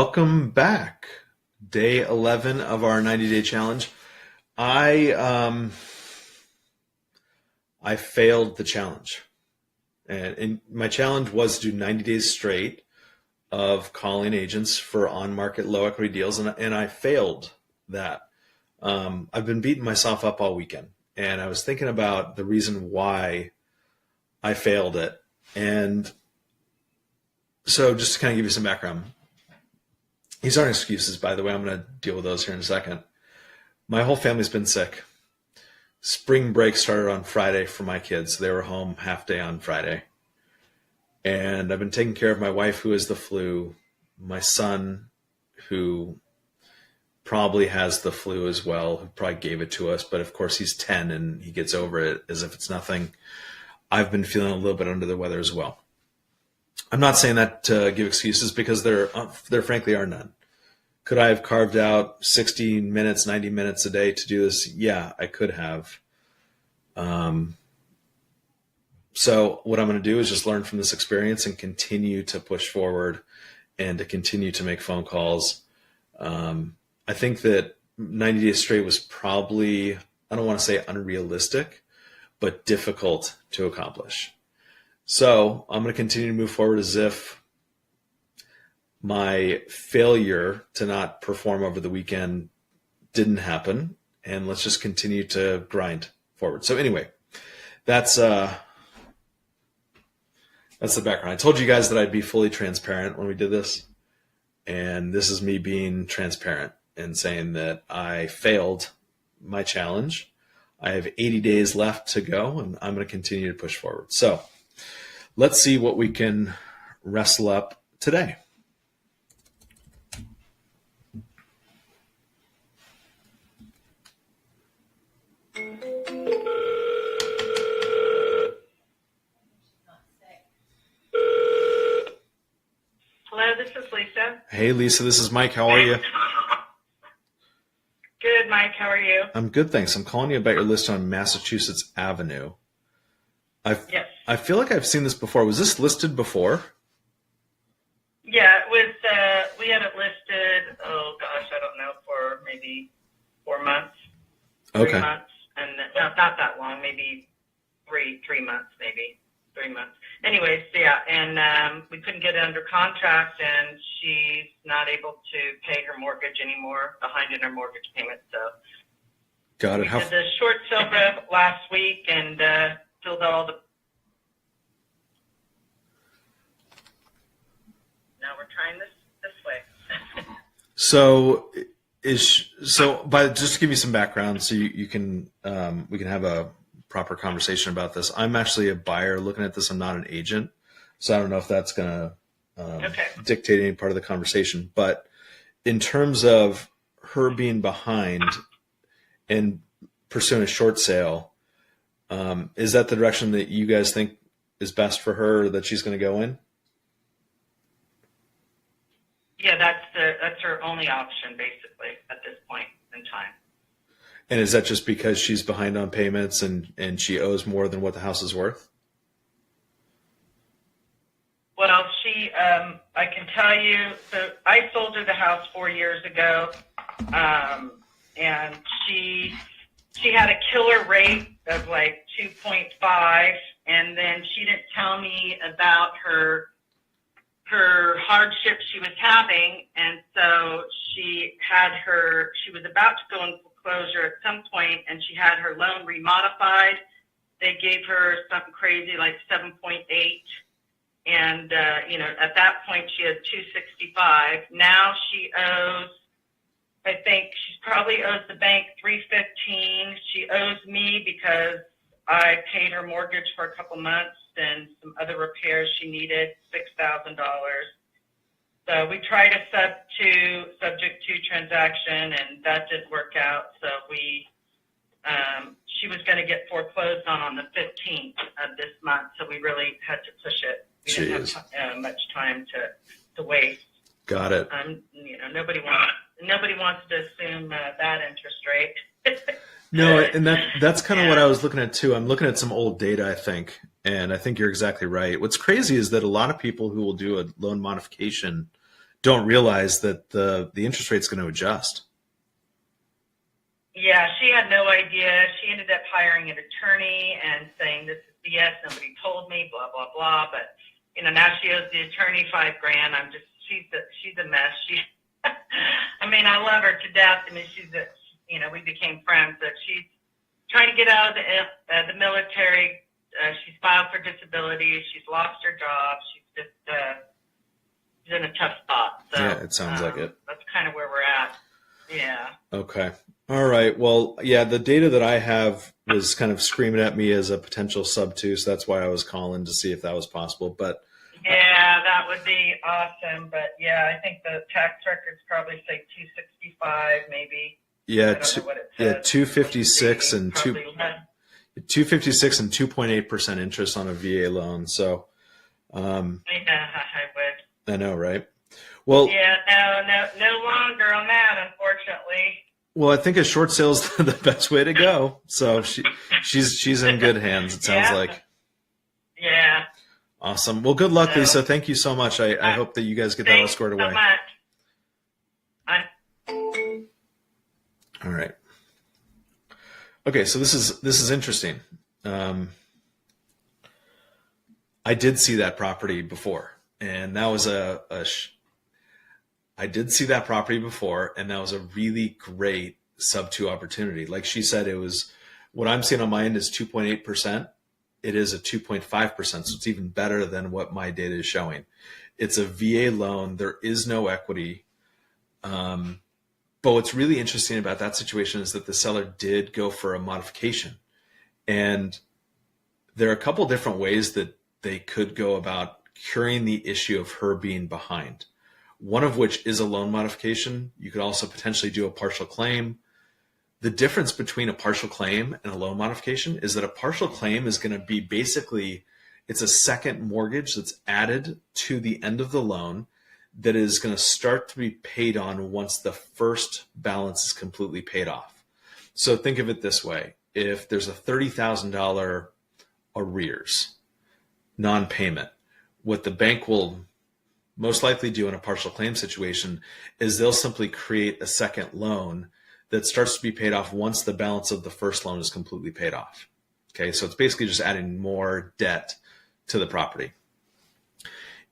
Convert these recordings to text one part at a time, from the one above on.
Welcome back. Day 11 of our 90-day challenge. I failed the challenge. And my challenge was to do 90 days straight of calling agents for on-market low equity deals, and I failed that. I've been beating myself up all weekend, and I was thinking about the reason why I failed it. And so just to kind of give you some background, these aren't excuses, by the way. I'm going to deal with those here in a second. My whole family's been sick. Spring break started on Friday for my kids. They were home half day on Friday. And I've been taking care of my wife, who has the flu, my son, who probably has the flu as well, who probably gave it to us. But of course, he's 10 and he gets over it as if it's nothing. I've been feeling a little bit under the weather as well. I'm not saying that to give excuses, because there frankly are none. Could I have carved out 60 minutes, 90 minutes a day to do this? Yeah, I could have. So what I'm going to do is just learn from this experience and continue to push forward and to continue to make phone calls. I think that 90 days straight was probably, I don't want to say unrealistic, but difficult to accomplish. So I'm going to continue to move forward as if my failure to not perform over the weekend didn't happen, and let's just continue to grind forward. So anyway, that's the background. I told you guys that I'd be fully transparent when we did this, and this is me being transparent and saying that I failed my challenge. I have 80 days left to go, and I'm going to continue to push forward. So let's see what we can wrestle up today. Hello, this is Lisa. Hey, Lisa, this is Mike. How are you? Good, Mike. How are you? I'm good, thanks. I'm calling you about your list on Massachusetts Avenue. Yes. I feel like I've seen this before. Was this listed before? Yeah, it was. We had it listed, oh gosh, I don't know, for maybe 4 months. Okay. 3 months. And not that long, maybe three months, maybe 3 months. Anyways, yeah, and we couldn't get it under contract, and she's not able to pay her mortgage anymore, behind in her mortgage payment. So Got it. we did the short sale rep last week and filled all the. Now we're trying this way. Just to give you some background, so you can we can have a proper conversation about this. I'm actually a buyer looking at this. I'm not an agent, so I don't know if that's going to dictate any part of the conversation. But in terms of her being behind and pursuing a short sale, is that the direction that you guys think is best for her, that she's going to go in? Yeah, that's her only option, basically, at this point in time. And is that just because she's behind on payments and she owes more than what the house is worth? Well, I can tell you, so I sold her the house 4 years ago, and she had a killer rate of like 2.5, and then she didn't tell me about her hardship she was having, and so she was about to go in foreclosure at some point, and she had her loan remodified. They gave her something crazy like 7.8, and at that point she had 265. Now she owes, I think she probably owes the bank 315. She owes me because I paid her mortgage for a couple months and some other repairs she needed, $6,000. So we tried a subject to transaction, and that didn't work out. So she was going to get foreclosed on the 15th of this month. So we really had to push it. We didn't have much time to waste. Got it. Nobody wants to assume that interest rate. No, and that's kind of what I was looking at too. I'm looking at some old data, I think, and I think you're exactly right. What's crazy is that a lot of people who will do a loan modification don't realize that the interest rate's going to adjust. Yeah, she had no idea. She ended up hiring an attorney and saying, this is BS, nobody told me, blah, blah, blah. But, now she owes the attorney $5,000. She's a mess. I mean, I love her to death. I mean, we became friends, but she's trying to get out of the military. She's filed for disability. She's lost her job. She's just she's in a tough spot. So, yeah, it sounds like it. That's kind of where we're at. Yeah. Okay. All right. Well, yeah, the data that I have was kind of screaming at me as a potential sub 2, so that's why I was calling to see if that was possible. But yeah, that would be awesome. But yeah, I think the tax records probably say 265, maybe. Yeah, I don't know what it says. yeah, 256 and 256 and 2.8% interest on a VA loan. So, yeah, I would. I know, right? Well, yeah, no longer on that, unfortunately. Well, I think a short sale is the best way to go. So she's in good hands. It sounds like. Yeah. Awesome. Well, good luck, Lisa. Thank you so much. I hope that you guys get that all squared away. All right. Okay, so this is interesting. I did see that property before, and that was I did see that property before, and that was a really great sub 2 opportunity. Like she said, it was, what I'm seeing on my end is 2.8%. It is a 2.5%, so it's even better than what my data is showing. It's a VA loan. There is no equity. But what's really interesting about that situation is that the seller did go for a modification. And there are a couple different ways that they could go about curing the issue of her being behind. One of which is a loan modification. You could also potentially do a partial claim. The difference between a partial claim and a loan modification is that a partial claim is going to be basically, it's a second mortgage that's added to the end of the loan that is going to start to be paid on once the first balance is completely paid off. So think of it this way. If there's a $30,000 arrears, non-payment, what the bank will most likely do in a partial claim situation is they'll simply create a second loan that starts to be paid off once the balance of the first loan is completely paid off. Okay, so it's basically just adding more debt to the property.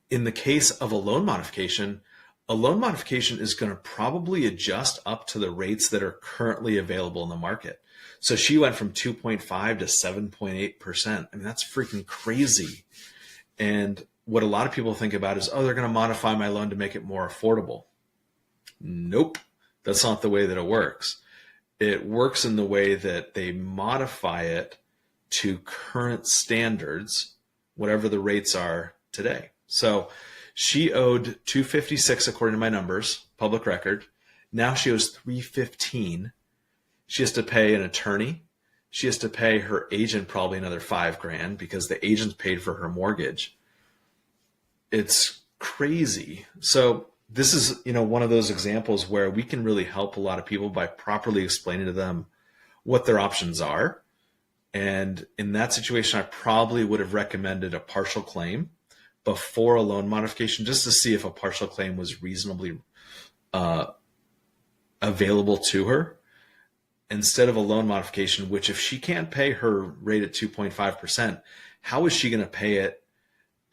In the case of a loan modification is going to probably adjust up to the rates that are currently available in the market. So she went from 2.5 to 7.8%. I mean, that's freaking crazy. And what a lot of people think about is, oh, they're going to modify my loan to make it more affordable. Nope, that's not the way that it works. It works in the way that they modify it to current standards, whatever the rates are today. So she owed 256 according to my numbers, public record. Now she owes 315. She has to pay an attorney. She has to pay her agent probably another $5,000 because the agent's paid for her mortgage. It's crazy. So this is, one of those examples where we can really help a lot of people by properly explaining to them what their options are. And in that situation, I probably would have recommended a partial claim before a loan modification, just to see if a partial claim was reasonably available to her, instead of a loan modification, which if she can't pay her rate at 2.5%, how is she going to pay it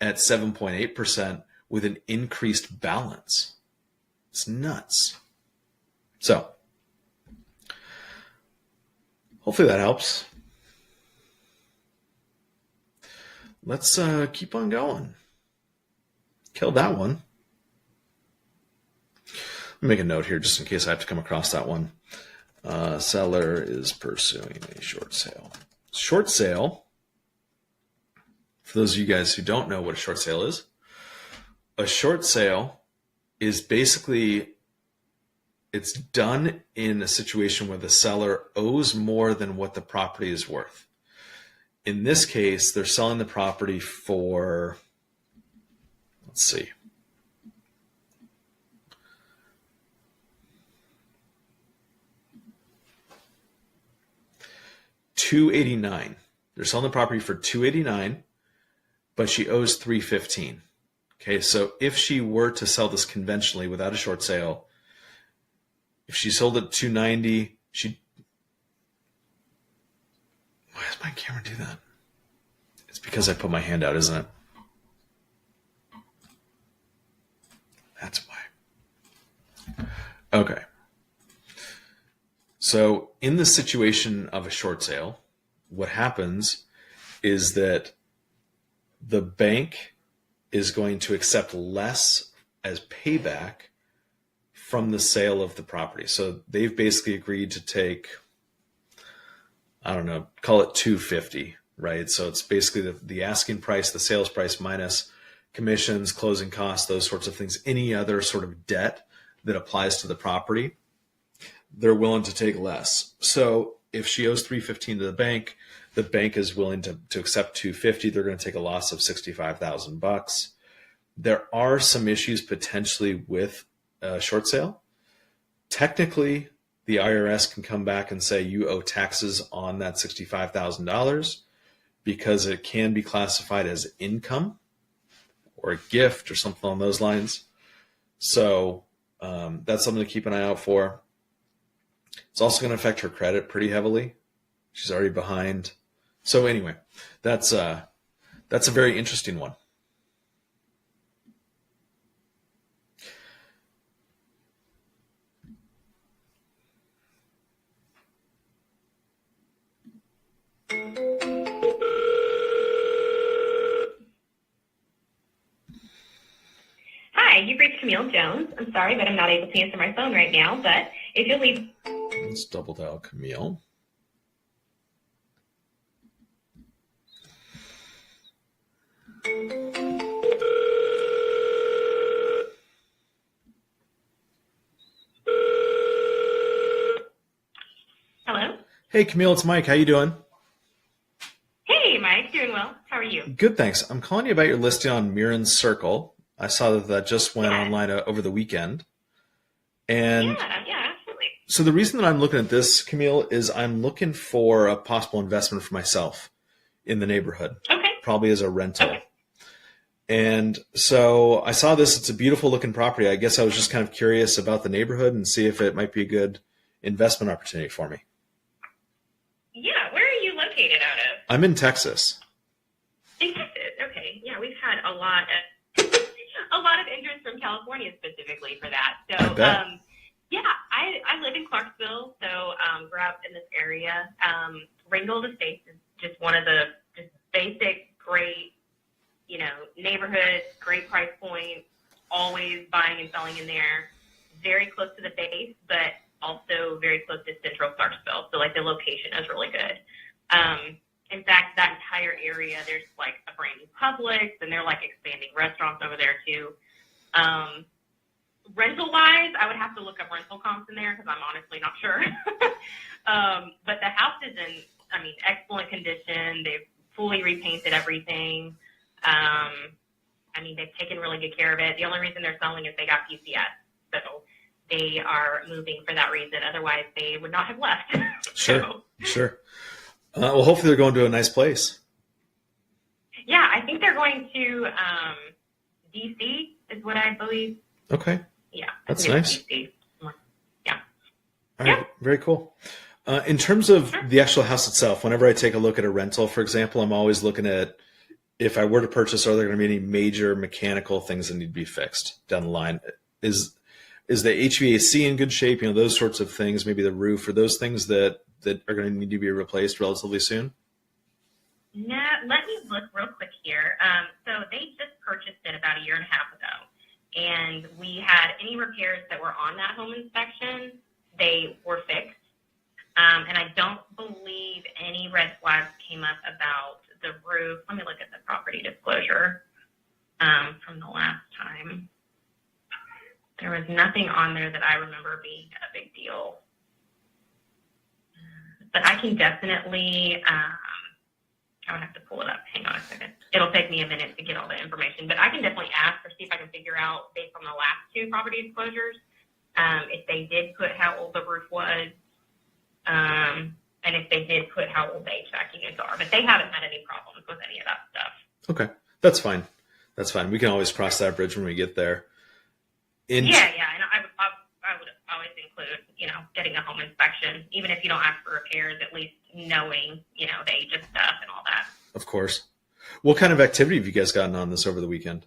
at 7.8% with an increased balance? It's nuts. So hopefully that helps. Let's keep on going. Killed that one. Let me make a note here just in case I have to come across that one. Seller is pursuing a short sale. Short sale, for those of you guys who don't know what a short sale is, a short sale is basically, it's done in a situation where the seller owes more than what the property is worth. In this case, they're selling the property for, let's see, $289. They're selling the property for $289, but she owes $315. Okay, so if she were to sell this conventionally without a short sale, if she sold it at 290, she. Why does my camera do that? It's because I put my hand out, isn't it? That's why. Okay. So in the situation of a short sale, what happens is that the bank is going to accept less as payback from the sale of the property. So they've basically agreed to take, I don't know, call it 250, right? So it's basically the asking price, the sales price minus commissions, closing costs, those sorts of things, any other sort of debt that applies to the property, they're willing to take less. So if she owes 315 to the bank is willing to accept 250. They're going to take a loss of $65,000. There are some issues potentially with a short sale. Technically, the IRS can come back and say you owe taxes on that $65,000 because it can be classified as income or a gift or something along those lines. So that's something to keep an eye out for. It's also going to affect her credit pretty heavily. She's already behind. So anyway, that's a very interesting one. Hi, you've reached Camille Jones. I'm sorry, but I'm not able to answer my phone right now, but if you'll leave... Let's double dial Camille. Hello? Hey, Camille, it's Mike. How you doing? Hey, Mike. Doing well. How are you? Good, thanks. I'm calling you about your listing on Mirren Circle. I saw that just went Yeah. online over the weekend. And Yeah, absolutely. so the reason that I'm looking at this, Camille, is I'm looking for a possible investment for myself in the neighborhood, Okay. probably as a rental. Okay. And so I saw this. It's a beautiful looking property. I guess I was just kind of curious about the neighborhood and see if it might be a good investment opportunity for me. Yeah, where are you located out of? I'm in Texas. In Texas. Okay. Yeah, we've had a lot of interest from California specifically for that. So, I bet. yeah, I live in Clarksville, so grew up in this area. Ringgold Estates is just one of the just basic, great, neighborhoods, great price point, always buying and selling in there. Very close to the base, but also very close to central Clarksville. So, the location is really good. In fact, that entire area, there's, a brand new Publix, and they're, expanding restaurants over there, too. Rental-wise, I would have to look up rental comps in there because I'm honestly not sure. But the house is in, excellent condition. They've fully repainted everything. They've taken really good care of it. The only reason they're selling is they got PCS. So they are moving for that reason. Otherwise, they would not have left. Sure. Well, hopefully they're going to a nice place. Yeah, I think they're going to D.C. is what I believe. Okay. Yeah. That's nice. DC. Yeah. All right. Very cool. In terms of the actual house itself, whenever I take a look at a rental, for example, I'm always looking at if I were to purchase, are there going to be any major mechanical things that need to be fixed down the line? Is the HVAC in good shape? Those sorts of things, maybe the roof, or those things that are going to need to be replaced relatively soon? No, let me look real quick here. So they just purchased it about a year and a half ago. And we had any repairs that were on that home inspection, they were fixed. And I don't believe any red flags came up about the roof. Let me look at the property disclosure from the last time. There was nothing on there that I remember being a big deal. But I can definitely, I would have to pull it up. Hang on a second. It'll take me a minute to get all the information. But I can definitely ask or see if I can figure out, based on the last two property disclosures, if they did put how old the roof was, and if they did put how old the HVAC units are. But they haven't had any problems with any of that stuff. Okay. That's fine. That's fine. We can always cross that bridge when we get there. And I would always include, getting a home inspection, even if you don't ask for repairs, at least knowing, the age of stuff and all that. Of course. What kind of activity have you guys gotten on this over the weekend?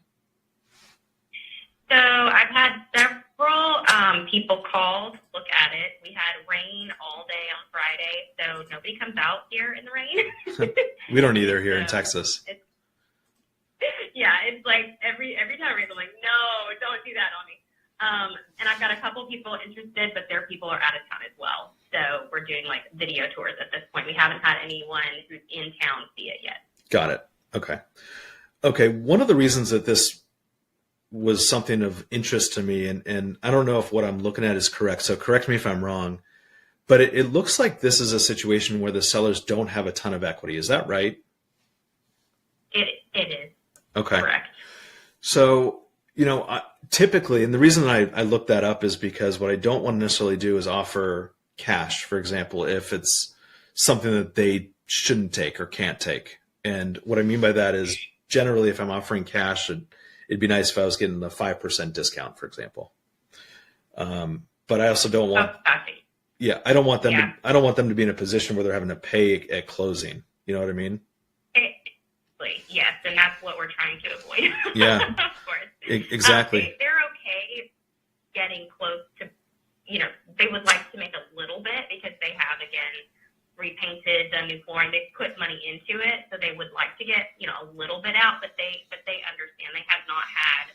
So I've had several people call to look at it. We had rain all day on Friday, so nobody comes out here in the rain. We don't either here in Texas. It's like every time it rains, I'm like, no, don't do that on me. And I've got a couple people interested, but their people are out of town as well. So we're doing like video tours at this point. We haven't had anyone who's in town see it yet. Got it. Okay. One of the reasons that this was something of interest to me, and I don't know if what I'm looking at is correct, so correct me if I'm wrong, but it looks like this is a situation where the sellers don't have a ton of equity. Is that right? It is. Okay. Correct. So, typically, and the reason I looked that up is because what I don't want to necessarily do is offer cash, for example, if it's something that they shouldn't take or can't take. And what I mean by that is generally if I'm offering cash, it'd be nice if I was getting the 5% discount, for example. But I also don't want, I don't want them I don't want them to be in a position where they're having to pay at closing. You know what I mean? Yes, and that's what we're trying to avoid. Yeah, of course. Exactly. They're okay getting close to, they would like to make a little bit because they have, again, repainted the new flooring. They put money into it, so they would like to get, a little bit out, but they understand they have not had,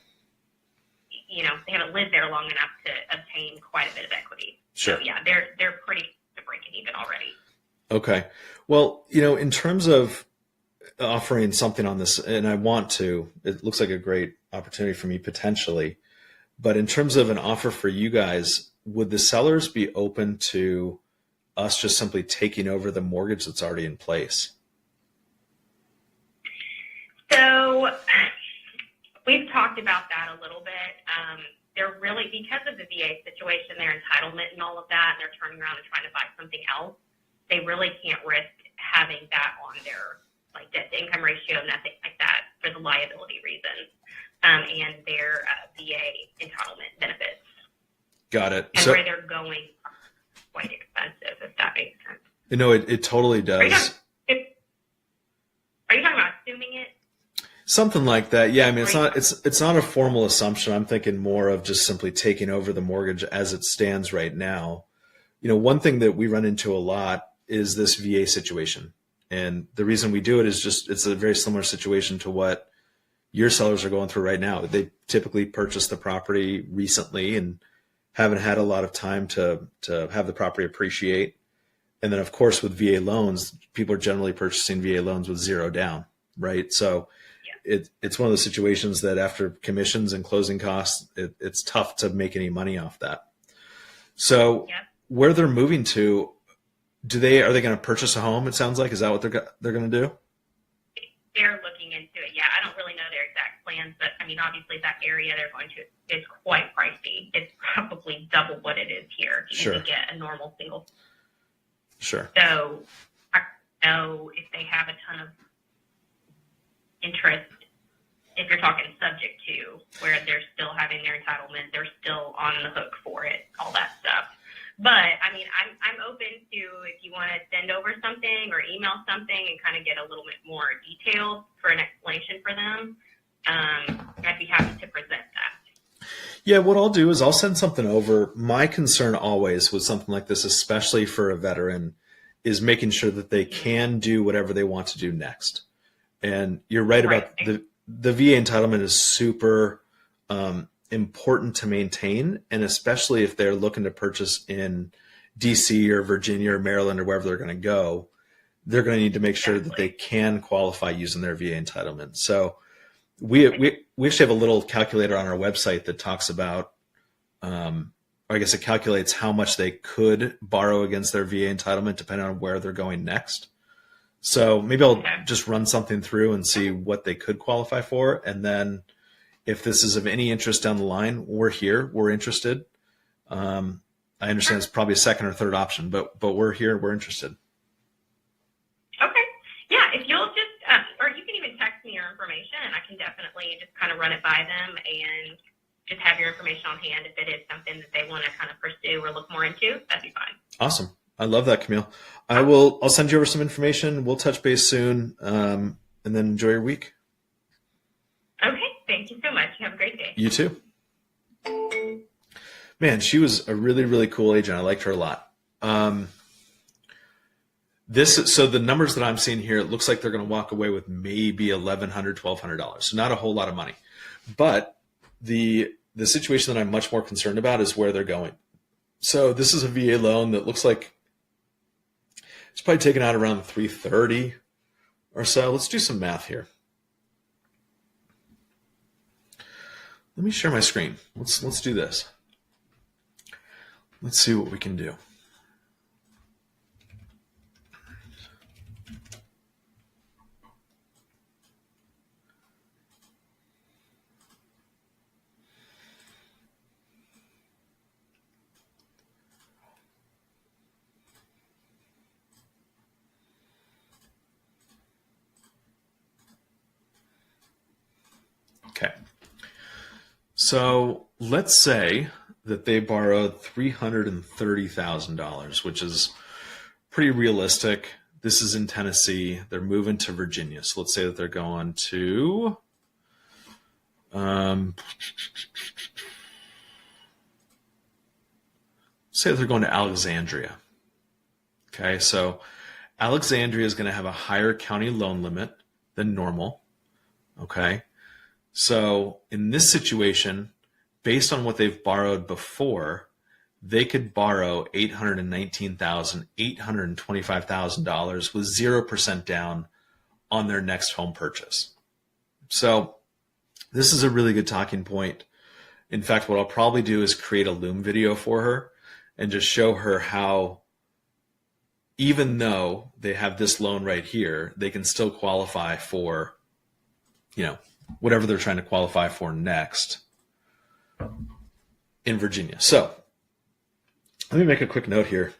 they haven't lived there long enough to obtain quite a bit of equity. Sure. So yeah, they're pretty to breaking even already. Okay. Well, in terms of offering something on this, and it looks like a great opportunity for me potentially, but in terms of an offer for you guys, would the sellers be open to us just simply taking over the mortgage that's already in place? So we've talked about that a little bit. They're really, because of the VA situation, their entitlement and all of that, and they're turning around and trying to buy something else, they really can't risk having that on their debt to income ratio, nothing like that, for the liability reasons, and their VA entitlement benefits. Got it. And where they're going quite expensive, if that makes sense. It totally does. Are you talking about assuming it? Something like that. Yeah. I mean, it's not a formal assumption. I'm thinking more of just simply taking over the mortgage as it stands right now. One thing that we run into a lot is this VA situation. And the reason we do it is it's a very similar situation to what your sellers are going through right now. They typically purchased the property recently and haven't had a lot of time to have the property appreciate. And then, of course, with VA loans, people are generally purchasing VA loans with zero down, right? So it's one of those situations that after commissions and closing costs, it's tough to make any money off that. So where they're moving to, are they going to purchase a home? It sounds like, is that what they're going to do? They're looking into it. Yeah, I don't really know their exact plans, but I mean, obviously that area they're going to is quite pricey. It's probably double what it is here to even get a normal single. Sure. So I don't know if they have a ton of interest. If you're talking subject to, where they're still having their entitlement, they're still on the hook for it, all that stuff. But I mean, I'm open to, if you want to send over something or email something and kind of get a little bit more detailed for an explanation for them, I'd be happy to present that. Yeah, what I'll do is I'll send something over. My concern always with something like this, especially for a veteran, is making sure that they can do whatever they want to do next. And you're right about the VA entitlement is super important to maintain, and especially if they're looking to purchase in DC or Virginia or Maryland or wherever they're going to go, they're going to need to make sure that they can qualify using their VA entitlement. So we actually have a little calculator on our website that talks about, or I guess it calculates how much they could borrow against their VA entitlement depending on where they're going next. So maybe I'll just run something through and see what they could qualify for. And then if this is of any interest down the line, we're here, we're interested. I understand it's probably a second or third option, but we're here, we're interested. Okay. Yeah, if you'll just, or you can even text me your information and I can definitely just kind of run it by them and just have your information on hand if it is something that they want to kind of pursue or look more into. That'd be fine. Awesome. I love that, Camille. I'll send you over some information. We'll touch base soon, and then enjoy your week. Okay. Thank you so much. You have a great day. You too. Man, she was a really, really cool agent. I liked her a lot. So the numbers that I'm seeing here, it looks like they're going to walk away with maybe $1,100, $1,200. So not a whole lot of money. But the situation that I'm much more concerned about is where they're going. So this is a VA loan that looks like it's probably taken out around 330 or so. Let's do some math here. Let me share my screen. Let's do this. Let's see what we can do. Okay. So let's say that they borrowed $330,000, which is pretty realistic. This is in Tennessee. They're moving to Virginia. So let's say that they're going to say that they're going to Alexandria. Okay, so Alexandria is going to have a higher county loan limit than normal. Okay, so in this situation, based on what they've borrowed before, they could borrow $825,000 with 0% down on their next home purchase. So this is a really good talking point. In fact, what I'll probably do is create a Loom video for her and just show her how, even though they have this loan right here, they can still qualify for, whatever they're trying to qualify for next in Virginia. So let me make a quick note here.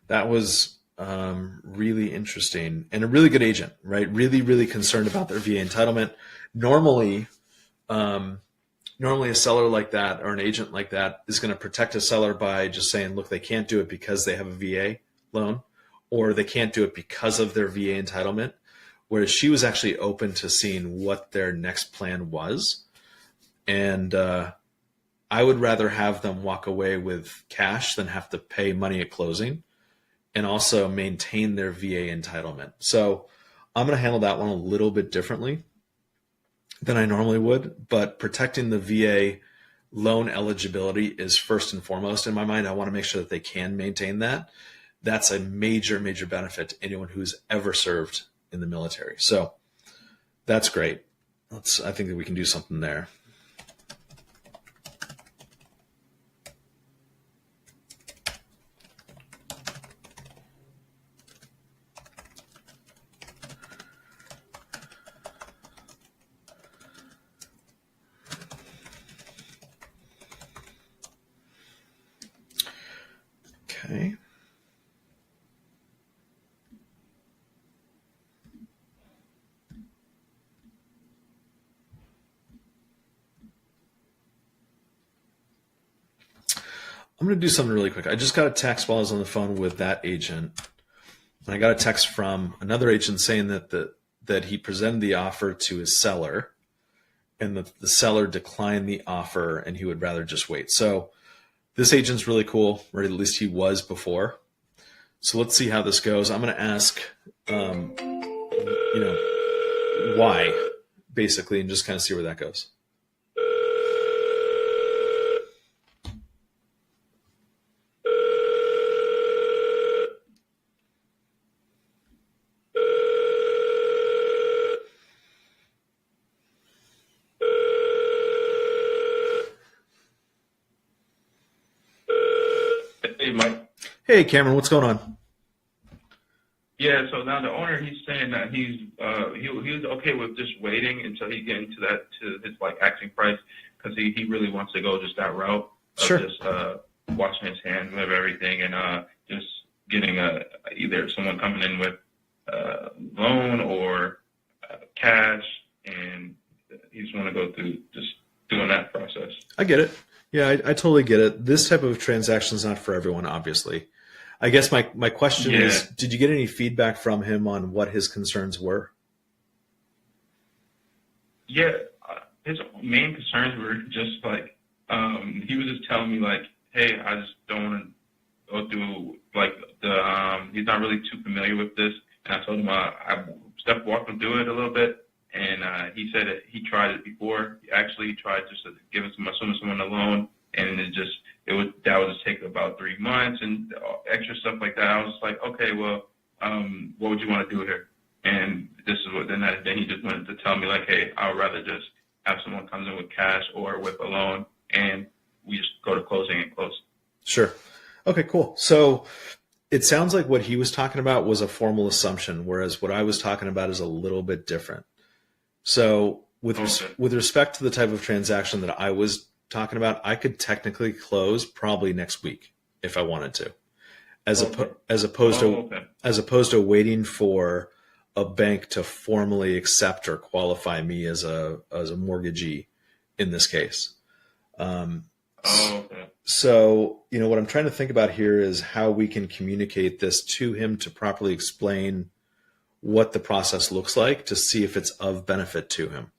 That was really interesting and a really good agent, right? Really, really concerned about their VA entitlement. Normally a seller like that or an agent like that is going to protect a seller by just saying, look, they can't do it because they have a VA loan, or they can't do it because of their VA entitlement. Whereas she was actually open to seeing what their next plan was. And I would rather have them walk away with cash than have to pay money at closing and also maintain their VA entitlement. So I'm going to handle that one a little bit differently than I normally would, but protecting the VA loan eligibility is first and foremost in my mind. I want to make sure that they can maintain that. That's a major, major benefit to anyone who's ever served in the military. So that's great. I think that we can do something there. Okay. I'm going to do something really quick. I just got a text while I was on the phone with that agent. And I got a text from another agent saying that he presented the offer to his seller and the seller declined the offer and he would rather just wait. So this agent's really cool, or at least he was before. So let's see how this goes. I'm going to ask, why, basically, and just kind of see where that goes. Hey, Mike. Hey, Cameron, what's going on? Yeah, so now the owner, he's saying that he was okay with just waiting until he gets to his asking price, because he really wants to go just that route of Sure. just washing his hands of everything and just getting either someone coming in with loan or cash, and just want to go through just doing that process. I get it. Yeah, I totally get it. This type of transaction is not for everyone, obviously. I guess my question is, did you get any feedback from him on what his concerns were? Yeah, his main concerns were just like, he was just telling me like, hey, I just don't want to go through like he's not really too familiar with this. And I told him I walked him through it a little bit. And he said that he tried it before. He actually tried just to give someone a loan, and that would just take about 3 months and extra stuff like that. I was just like, okay, well, what would you want to do here? And this is what then he just wanted to tell me like, hey, I would rather just have someone comes in with cash or with a loan, and we just go to closing and close. Sure. Okay, cool. So it sounds like what he was talking about was a formal assumption, whereas what I was talking about is a little bit different. So with respect to the type of transaction that I was talking about, I could technically close probably next week if I wanted to, as opposed to waiting for a bank to formally accept or qualify me as a mortgagee in this case. So, what I'm trying to think about here is how we can communicate this to him to properly explain what the process looks like to see if it's of benefit to him.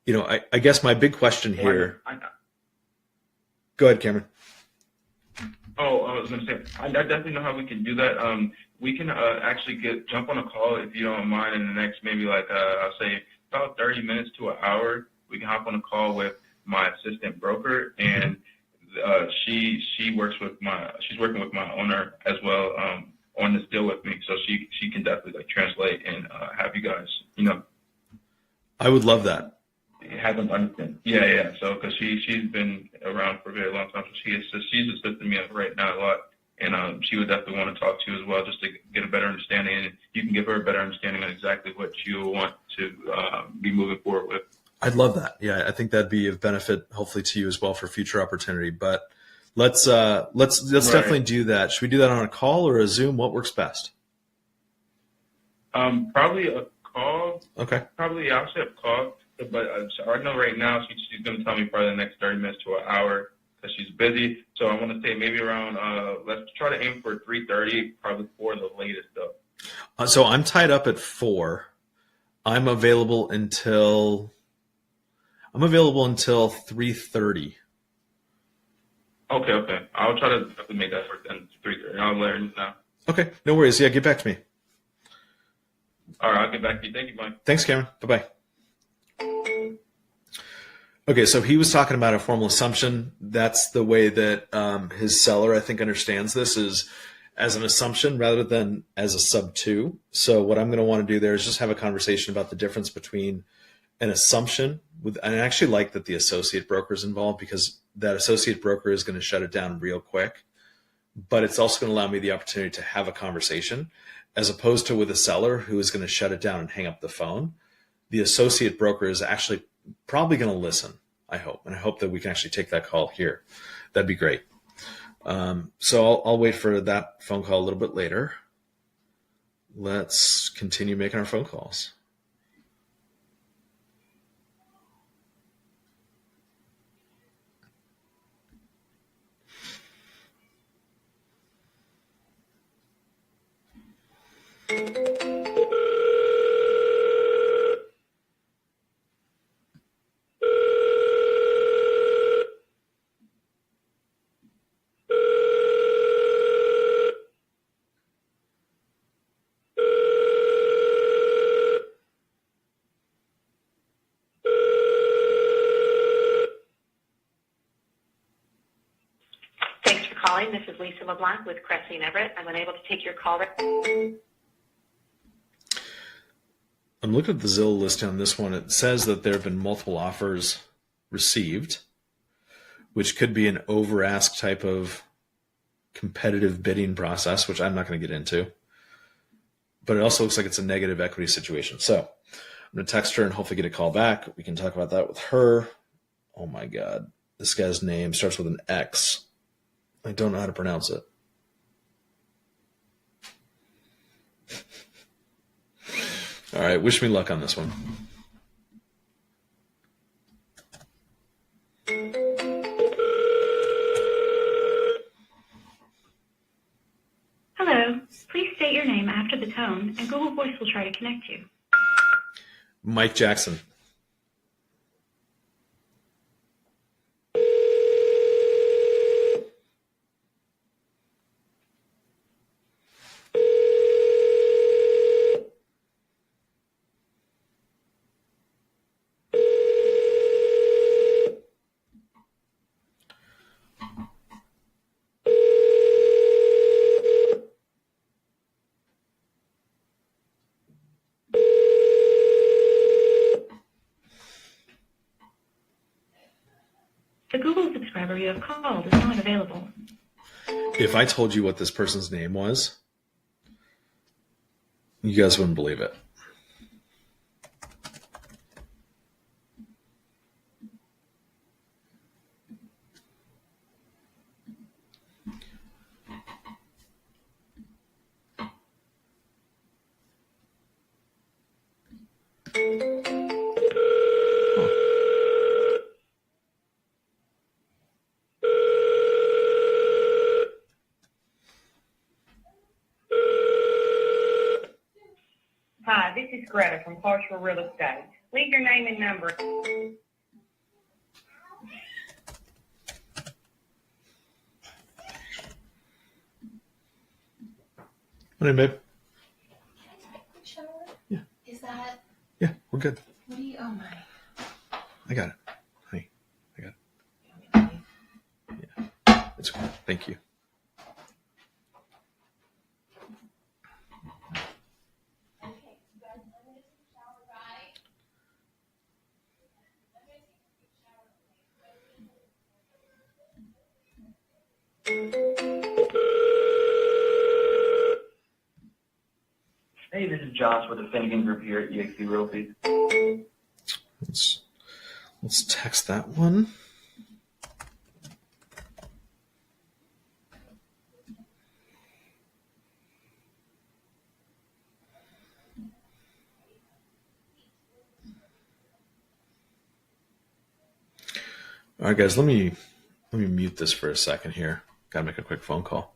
I guess my big question here. Go ahead, Cameron. Oh, I was going to say, I definitely know how we can do that. We can actually jump on a call if you don't mind in the next maybe I'll say about 30 minutes to an hour. We can hop on a call with my assistant broker, and she's working with my owner as well on this deal with me, so she can definitely translate and have you guys, I would love that. Have them understand. Yeah. So because she's been around for a very long time, so she's assisting me right now a lot, and she would definitely want to talk to you as well, just to get a better understanding, and you can give her a better understanding of exactly what you want to be moving forward with. I'd love that. Yeah, I think that'd be of benefit, hopefully, to you as well for future opportunity. But let's definitely do that. Should we do that on a call or a Zoom? What works best? Probably a call. Okay. Probably I'll say a call, but I know right now she's going to tell me probably the next 30 minutes to an hour because she's busy. So I want to say maybe around let's try to aim for 3:30, probably 4 the latest though. So I'm tied up at 4. I'm available until 3:30. Okay. I'll try to make that work then. 3:30. I'll let her know. Okay, no worries. Yeah, get back to me. All right, I'll get back to you. Thank you, Mike. Thanks, Cameron. Bye-bye. Okay, so he was talking about a formal assumption. That's the way that his seller, I think, understands this, is as an assumption rather than as a sub to. So what I'm going to want to do there is just have a conversation about the difference between an assumption and I actually like that the associate broker is involved, because that associate broker is going to shut it down real quick, but it's also going to allow me the opportunity to have a conversation, as opposed to with a seller who is going to shut it down and hang up the phone. The associate broker is actually probably going to listen, I hope, and I hope that we can actually take that call here. That'd be great. So I'll wait for that phone call a little bit later. Let's continue making our phone calls. Thanks for calling. This is Lisa LeBlanc with Cressy and Everett. I'm unable to take your call. I'm looking at the Zillow listing on this one. It says that there have been multiple offers received, which could be an over-ask type of competitive bidding process, which I'm not going to get into. But it also looks like it's a negative equity situation. So I'm going to text her and hopefully get a call back. We can talk about that with her. Oh my God. This guy's name starts with an X. I don't know how to pronounce it. All right, wish me luck on this one. Hello. Please state your name after the tone, and Google Voice will try to connect you. Mike Jackson. The Google subscriber you have called is not available. If I told you what this person's name was, you guys wouldn't believe it. Hi, this is Greta from Partial Real Estate. Leave your name and number. Morning, babe. Shower? Yeah. Is that, Yeah, we're good. what do you, oh my. I got it. Honey, I got it. You want me to leave? Yeah. It's cool. Thank you. Okay, you guys, I'm gonna take a shower, right? I'm gonna take a quick shower. Hey, this is Josh with the Finnegan Group here at EXP Realty. Let's text that one. All right, guys, let me mute this for a second here. Gotta make a quick phone call.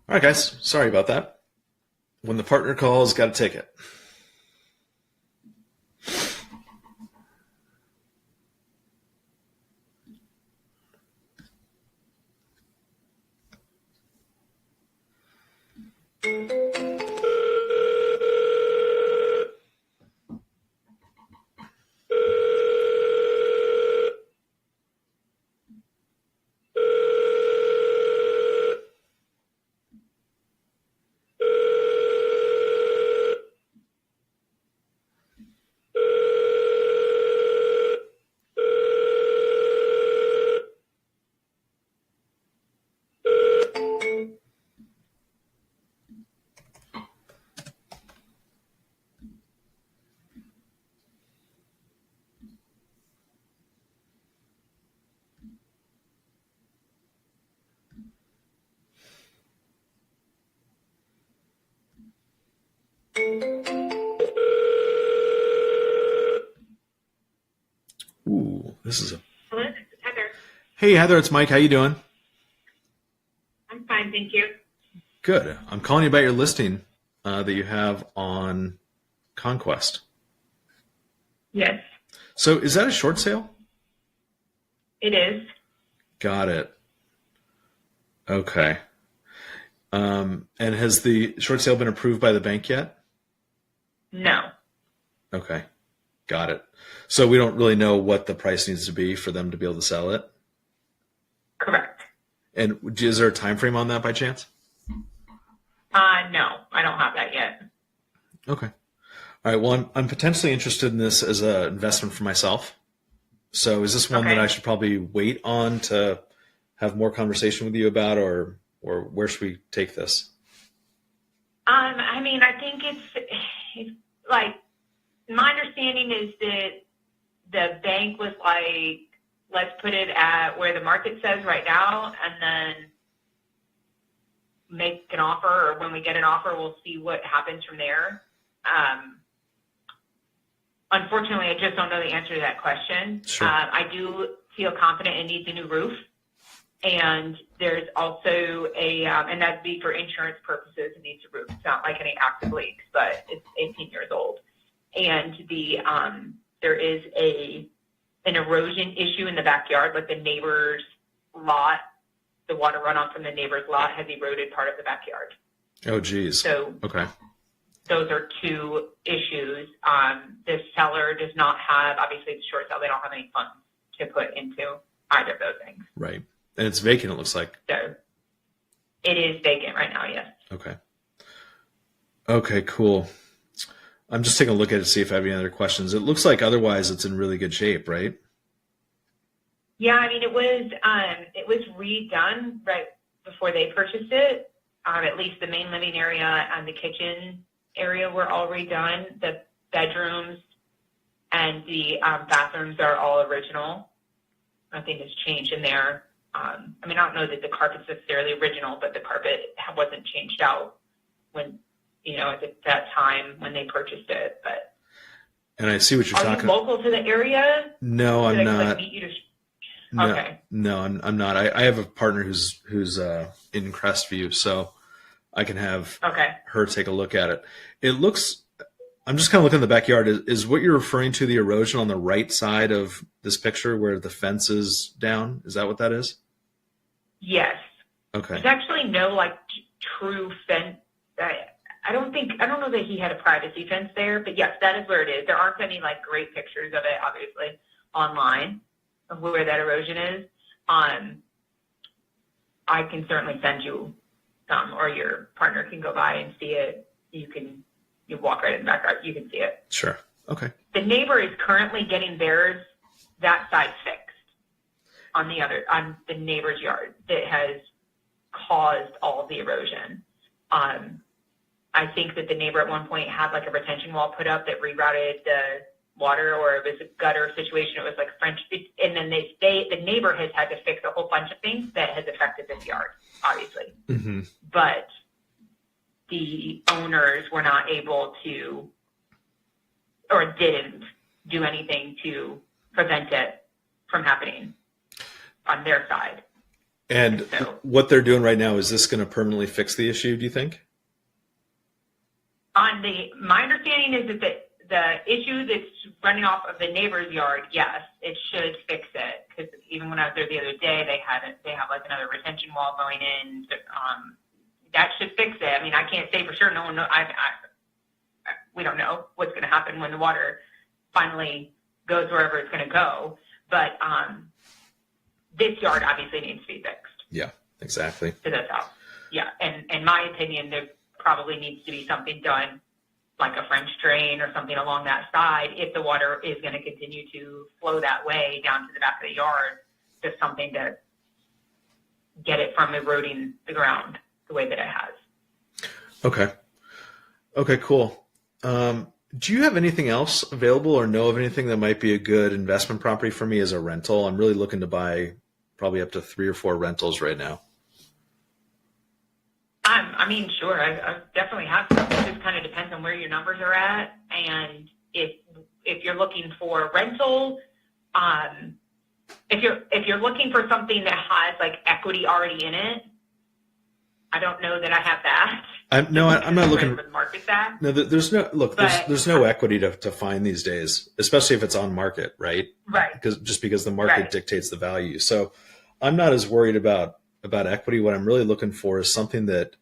All right, guys. Sorry about that. When the partner calls, got to take it. Ooh, this is a... Hello, this is Heather. Hey, Heather, it's Mike. How you doing? I'm fine, thank you. Good. I'm calling you about your listing that you have on Conquest. Yes, So is that a short sale? it is. Got it. Okay. And has the short sale been approved by the bank yet? No. Okay. Got it. So we don't really know what the price needs to be for them to be able to sell it? Correct. And is there a time frame on that by chance? No, I don't have that yet. Okay. All right. Well, I'm potentially interested in this as an investment for myself. So is this one Okay. that I should probably wait on to have more conversation with you about, or where should we take this? I mean, I think it's like, my understanding is that the bank was like, let's put it at where the market says right now, and then make an offer, or when we get an offer, we'll see what happens from there. Unfortunately, I just don't know the answer to that question. Sure. I do feel confident it needs a new roof. And there's also and that'd be for insurance purposes, it needs a roof. It's not like any active leaks, but it's 18 years old. And there is an erosion issue in the backyard, like the neighbor's lot, the water runoff from the neighbor's lot has eroded part of the backyard. Oh, geez. So Okay. those are two issues. The seller does not have, obviously it's short sale, they don't have any funds to put into either of those things. Right. And it's vacant, it looks like. So it is vacant right now, yes. Okay. Okay, cool. I'm just taking a look at it to see if I have any other questions. It looks like otherwise it's in really good shape, right? Yeah, I mean, it was redone right before they purchased it. At least the main living area and the kitchen area were all redone. The bedrooms and the bathrooms are all original. Nothing has changed in there. I mean, I don't know that the carpet's necessarily original, but the carpet wasn't changed out when, at that time when they purchased it. But And I see what you're are talking you local to the area? No, I'm Did I, not. meet you to... No, Okay. no, I'm not. I have a partner who's in Crestview, so I can have Okay. her take a look at it. It looks. I'm just kind of looking at the backyard. Is what you're referring to the erosion on the right side of this picture where the fence is down? Is that what that is? Yes. Okay. There's actually no true fence. I don't know that he had a privacy fence there, but yes, that is where it is. There aren't any great pictures of it, obviously, online of where that erosion is. I can certainly send you some, or your partner can go by and see it. You walk right in the backyard, you can see it. Sure. Okay. The neighbor is currently getting that side fixed on the neighbor's yard that has caused all of the erosion. I think that the neighbor at one point had a retention wall put up that rerouted the water, or it was a gutter situation. It was French, and then the neighbor has had to fix a whole bunch of things that has affected this yard, obviously. Mm-hmm. But the owners were not able to, or didn't do anything to prevent it from happening on their side. And So what they're doing right now, is this going to permanently fix the issue, do you think? my understanding is that the issue that's running off of the neighbor's yard, yes, it should fix it. Because even when I was there the other day, they have like another retention wall going in. That should fix it. I mean, I can't say for sure. No one knows. We don't know what's going to happen when the water finally goes wherever it's going to go. But this yard obviously needs to be fixed. Yeah, exactly. To this house. Yeah, and in my opinion, there probably needs to be something done, like a French drain or something along that side, if the water is going to continue to flow that way down to the back of the yard. Just something to get it from eroding the ground the way that it has. Okay, cool. Do you have anything else available or know of anything that might be a good investment property for me as a rental? I'm really looking to buy probably up to 3 or 4 rentals right now. I mean, sure. I definitely have some. It just kind of depends on where your numbers are at, and if you're looking for rental, if you're looking for something that has like equity already in it, I don't know that I have that. I'm not looking for the market that. No, there's no look. There's no equity to find these days, especially if it's on market, right? Right. Because the market dictates the value. So I'm not as worried about equity. What I'm really looking for is something that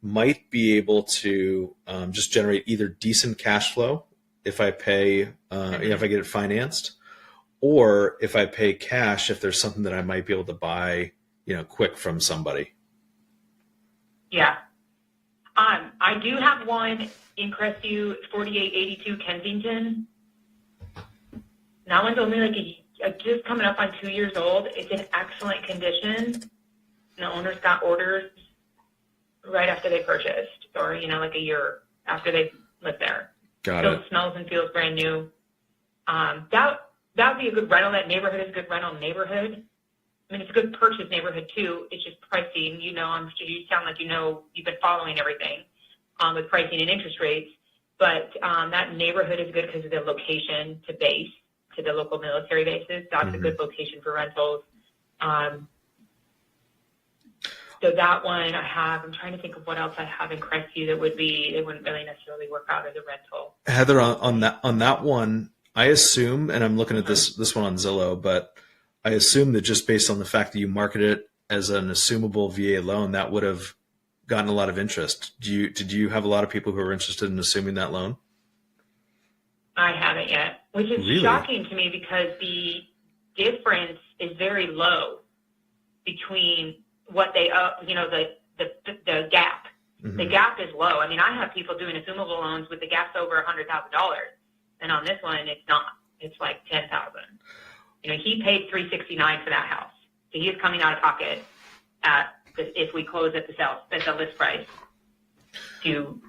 might be able to just generate either decent cash flow if I pay, if I get it financed, or if I pay cash, if there's something that I might be able to buy, quick from somebody. Yeah. I do have one in Crestview, 4882 Kensington. That one's only like just coming up on 2 years old. It's in excellent condition. The owners got orders right after they purchased, or like a year after they lived there. Got Still it. smells and feels brand new. That would be a good rental. That neighborhood is a good rental neighborhood. I mean, it's a good purchase neighborhood too. It's just pricing. I'm sure you sound like you've been following everything with pricing and interest rates. But that neighborhood is good because of the location to the local military bases. That's a good location for rentals. So that one I have. I'm trying to think of what else I have in Crestview that wouldn't really necessarily work out as a rental. Heather, on that one, I assume, and I'm looking at this one on Zillow, but I assume that just based on the fact that you market it as an assumable VA loan, that would have gotten a lot of interest. Did you have a lot of people who are interested in assuming that loan? I haven't yet, which is Really? shocking to me because the difference is very low between what they the gap. The gap is low. I mean, I have people doing assumable loans with the gap's over $100,000, and on this one, it's not. It's like $10,000. He paid $369 for that house, so he is coming out of pocket if we close at the list price to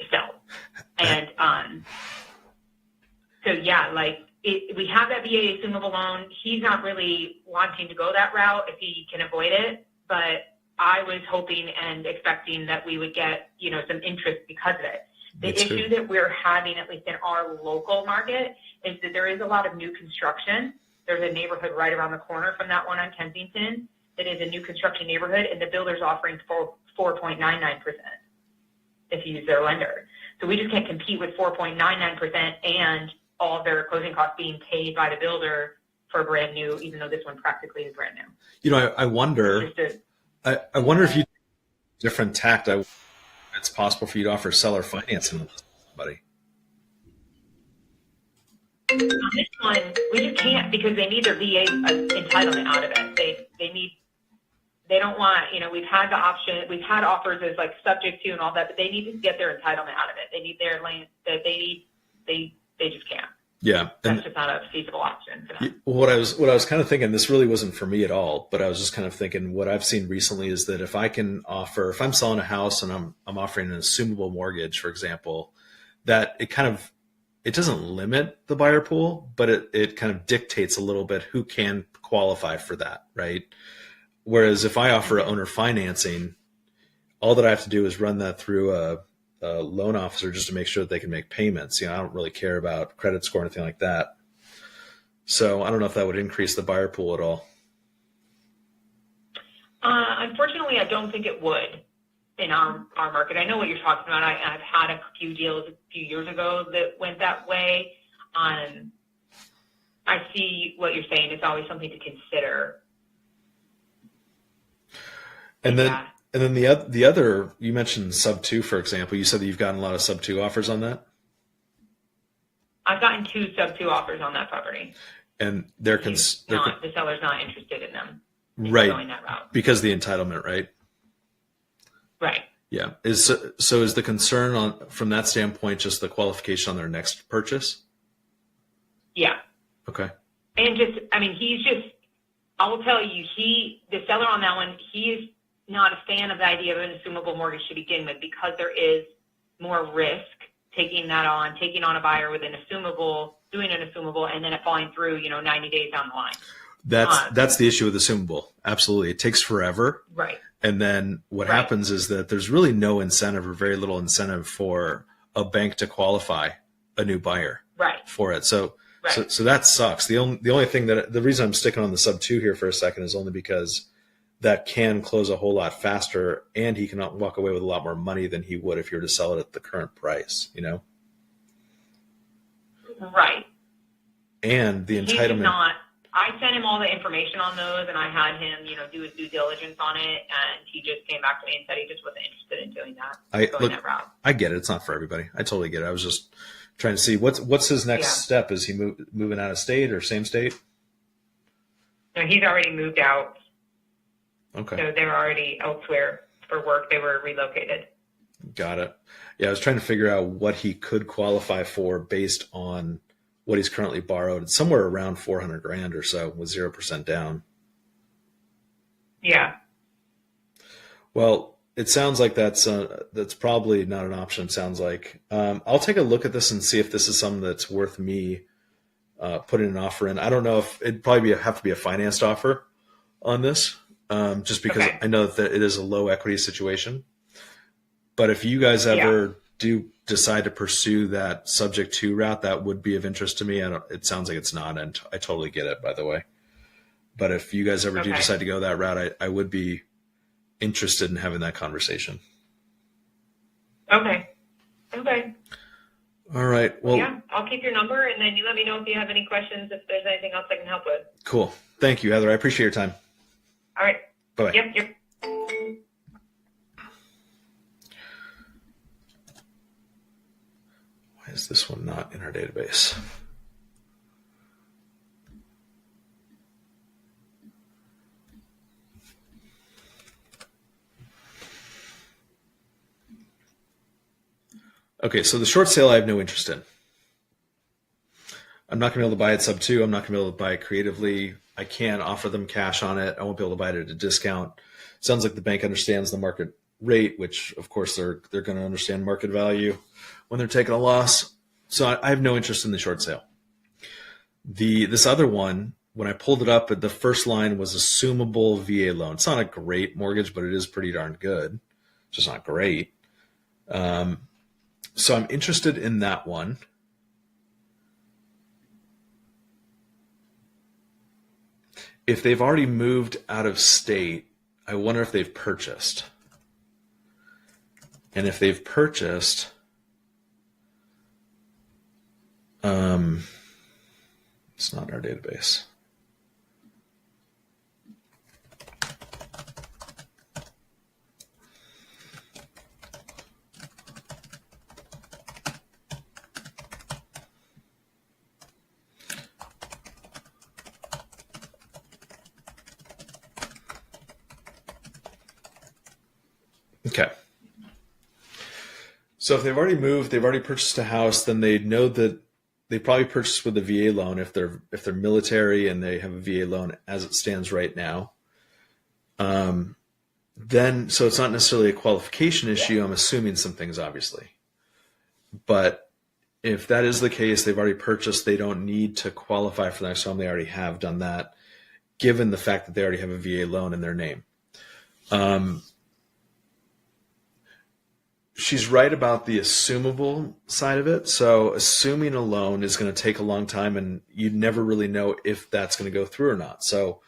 sell. And so yeah, we have that VA assumable loan. He's not really wanting to go that route if he can avoid it, but I was hoping and expecting that we would get, some interest because of it. The issue that we're having, at least in our local market, is that there is a lot of new construction. There's a neighborhood right around the corner from that one on Kensington that is a new construction neighborhood, and the builder's offering 4.99% if you use their lender. So we just can't compete with 4.99% and all of their closing costs being paid by the builder for brand new, even though this one practically is brand new. I wonder. I wonder if you different tact. It's possible for you to offer seller financing to somebody. On this one, we just can't because they need their VA entitlement out of it. They don't want, we've had the option, we've had offers as subject to and all that, but they need to get their entitlement out of it. They need their land that they just can't. Yeah. That's just not a feasible option for them. What I was kind of thinking, this really wasn't for me at all, but I was just kind of thinking what I've seen recently is that if I'm selling a house and I'm offering an assumable mortgage, for example, that it doesn't limit the buyer pool, but it kind of dictates a little bit who can qualify for that, right? Whereas if I offer owner financing, all that I have to do is run that through a loan officer just to make sure that they can make payments. I don't really care about credit score or anything like that. So I don't know if that would increase the buyer pool at all. Unfortunately, I don't think it would in our market. I know what you're talking about. I've had a few deals a few years ago that went that way. I see what you're saying. It's always something to consider. And then the other, you mentioned sub 2, for example. You said that you've gotten a lot of sub 2 offers on that? I've gotten 2 sub 2 offers on that property. And the seller's not interested in them. Right. Going that route. Because of the entitlement, right? Right. Yeah. So is the concern from that standpoint just the qualification on their next purchase? Yeah. Okay. And I will tell you, the seller on that one, he is not a fan of the idea of an assumable mortgage to begin with, because there is more risk taking on a buyer with an assumable, doing an assumable, and then it falling through, 90 days down the line. That's the issue with assumable. Absolutely. It takes forever. Right. And then what happens is that there's really no incentive or very little incentive for a bank to qualify a new buyer for it. So that sucks. The only thing the reason I'm sticking on the sub 2 here for a second is only because that can close a whole lot faster, and he can walk away with a lot more money than he would if you were to sell it at the current price, Right. And the entitlement. I sent him all the information on those, and I had him, do his due diligence on it, and he just came back to me and said he just wasn't interested in doing that, that route. I get it. It's not for everybody. I totally get it. I was just trying to see what's his next step. Is he moving out of state or same state? No, he's already moved out. Okay. So they're already elsewhere for work. They were relocated. Got it. Yeah, I was trying to figure out what he could qualify for based on what he's currently borrowed. It's somewhere around $400,000 or so with 0% down. Yeah. Well, it sounds like that's probably not an option. It sounds like I'll take a look at this and see if this is something that's worth me putting an offer in. I don't know if it'd probably have to be a financed offer on this, just because I know that it is a low equity situation. But if you guys ever do decide to pursue that subject to route, that would be of interest to me. It sounds like it's not, and I totally get it, by the way. But if you guys ever do decide to go that route, I would be interested in having that conversation. Okay. All right. Well, yeah, I'll keep your number, and then you let me know if you have any questions, if there's anything else I can help with. Cool. Thank you, Heather. I appreciate your time. All right. Bye-bye. Yep. Why is this one not in our database? Okay, so the short sale I have no interest in. I'm not going to be able to buy it sub 2. I'm not going to be able to buy it creatively. I can't offer them cash on it. I won't be able to buy it at a discount. Sounds like the bank understands the market rate, which of course they're going to understand market value when they're taking a loss. So I have no interest in the short sale. This other one, when I pulled it up, the first line was assumable VA loan. It's not a great mortgage, but it is pretty darn good. It's just not great. So I'm interested in that one. If they've already moved out of state, I wonder if they've purchased. And if they've purchased, it's not in our database. Okay. So if they've already moved, they've already purchased a house, then they know that they probably purchased with a VA loan if they're military and they have a VA loan as it stands right now. Then so it's not necessarily a qualification issue. I'm assuming some things, obviously. But if that is the case, they've already purchased, they don't need to qualify for the next home. They already have done that, given the fact that they already have a VA loan in their name. She's right about the assumable side of it. So assuming a loan is going to take a long time, and you never really know if that's going to go through or not. So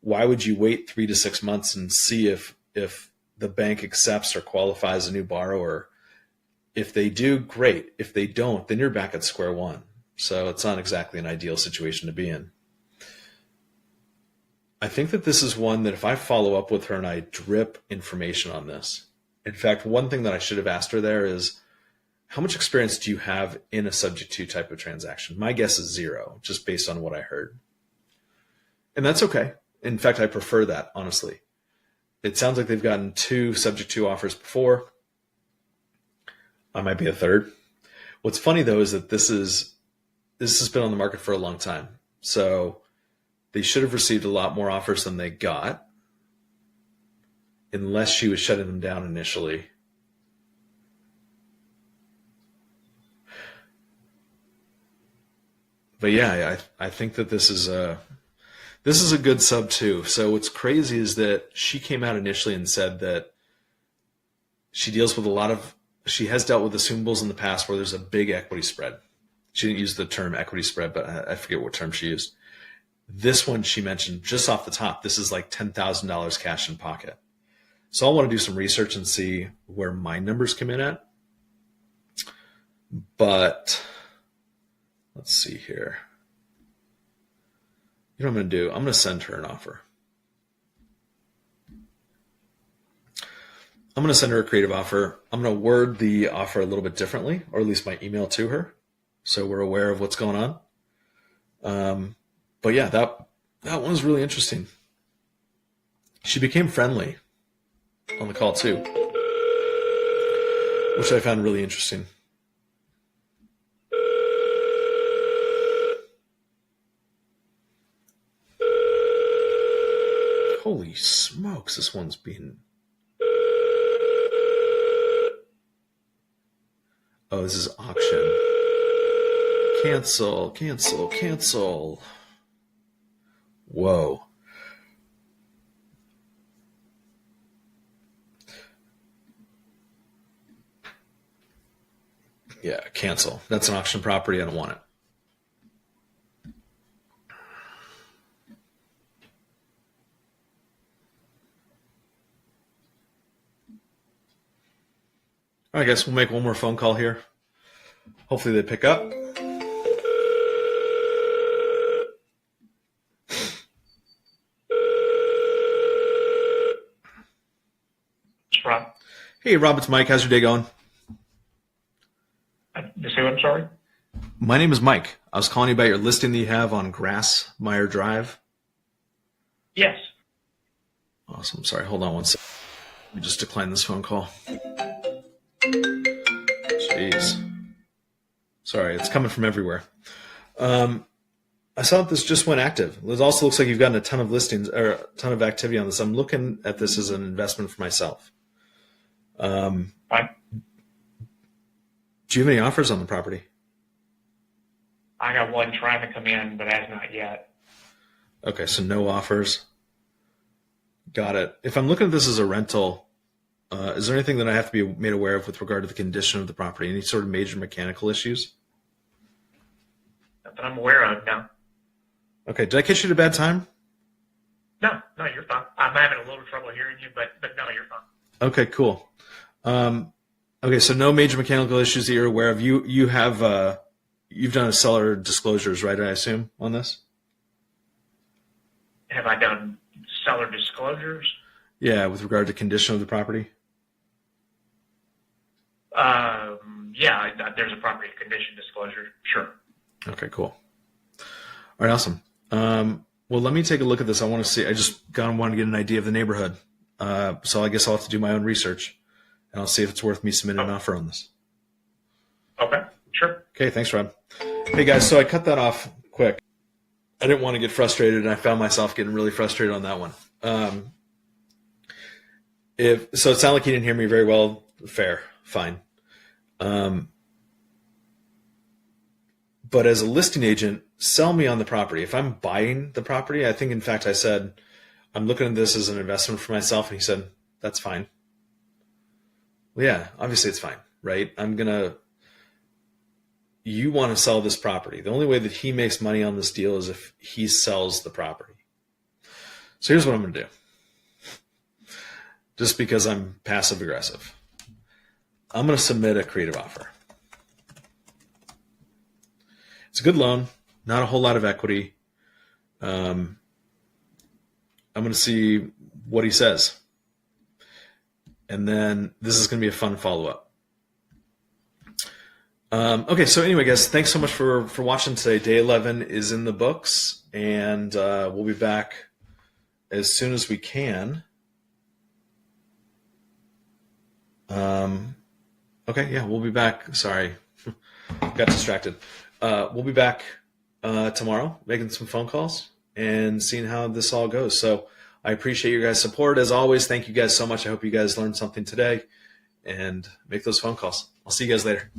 why would you wait 3 to 6 months and see if the bank accepts or qualifies a new borrower? If they do, great. If they don't, then you're back at square one. So it's not exactly an ideal situation to be in. I think that this is one that if I follow up with her and I drip information on this, in fact, one thing that I should have asked her there is, how much experience do you have in a subject to type of transaction? My guess is 0, just based on what I heard. And that's okay. In fact, I prefer that, honestly. It sounds like they've gotten 2 subject to offers before. I might be a third. What's funny though is that this has been on the market for a long time. So they should have received a lot more offers than they got, unless she was shutting them down initially. But yeah, I think that this is a good sub too. So what's crazy is that she came out initially and said that she deals with she has dealt with assumables in the past where there's a big equity spread. She didn't use the term equity spread, but I forget what term she used. This one she mentioned just off the top, this is like $10,000 cash in pocket. So I'll want to do some research and see where my numbers come in at. But let's see here. You know what I'm going to do? I'm going to send her an offer. I'm going to send her a creative offer. I'm going to word the offer a little bit differently, or at least my email to her, so we're aware of what's going on. But yeah, that one was really interesting. She became friendly on the call too, which I found really interesting. Holy smokes, this one's being... Oh, this is auction. Cancel, cancel, cancel. Whoa. Yeah, cancel. That's an auction property. I don't want it. I guess we'll make one more phone call here. Hopefully they pick up. It's Rob. Hey, Rob, it's Mike. How's your day going? You say what? I'm sorry? My name is Mike. I was calling you about your listing that you have on Grassmire Drive. Yes. Awesome. Sorry, hold on one second. Let me just decline this phone call. Jeez. Sorry, it's coming from everywhere. I saw that this just went active. It also looks like you've gotten a ton of listings or a ton of activity on this. I'm looking at this as an investment for myself. Fine. Do you have any offers on the property? I got one trying to come in, but has not yet. Okay, so no offers. Got it. If I'm looking at this as a rental, is there anything that I have to be made aware of with regard to the condition of the property? Any sort of major mechanical issues? Not that I'm aware of, no. Okay, did I catch you at a bad time? No, you're fine. I'm having a little trouble hearing you, but no, you're fine. Okay, cool. Okay, so no major mechanical issues that you're aware of. You have you've done a seller disclosures, right? I assume on this. Have I done seller disclosures? Yeah, with regard to condition of the property. Yeah, there's a property condition disclosure. Sure. Okay, cool. All right, awesome. Well, let me take a look at this. I want to see. I just want to get an idea of the neighborhood. So I guess I'll have to do my own research, and I'll see if it's worth me submitting an offer on this. Okay, sure. Okay, thanks, Rob. Hey, guys, so I cut that off quick. I didn't want to get frustrated, and I found myself getting really frustrated on that one. So it sounded like you didn't hear me very well. Fair, fine. But as a listing agent, sell me on the property. If I'm buying the property, I think, in fact, I said, I'm looking at this as an investment for myself. And he said, that's fine. Well, yeah, obviously it's fine, right? You want to sell this property. The only way that he makes money on this deal is if he sells the property. So here's what I'm going to do. Just because I'm passive aggressive, I'm going to submit a creative offer. It's a good loan, not a whole lot of equity. I'm going to see what he says. And then this is going to be a fun follow-up. Okay, so anyway, guys, thanks so much for watching today. Day 11 is in the books, and we'll be back as soon as we can. Okay, yeah, we'll be back. Sorry, got distracted. We'll be back tomorrow, making some phone calls and seeing how this all goes. So I appreciate your guys' support. As always, thank you guys so much. I hope you guys learned something today, and make those phone calls. I'll see you guys later.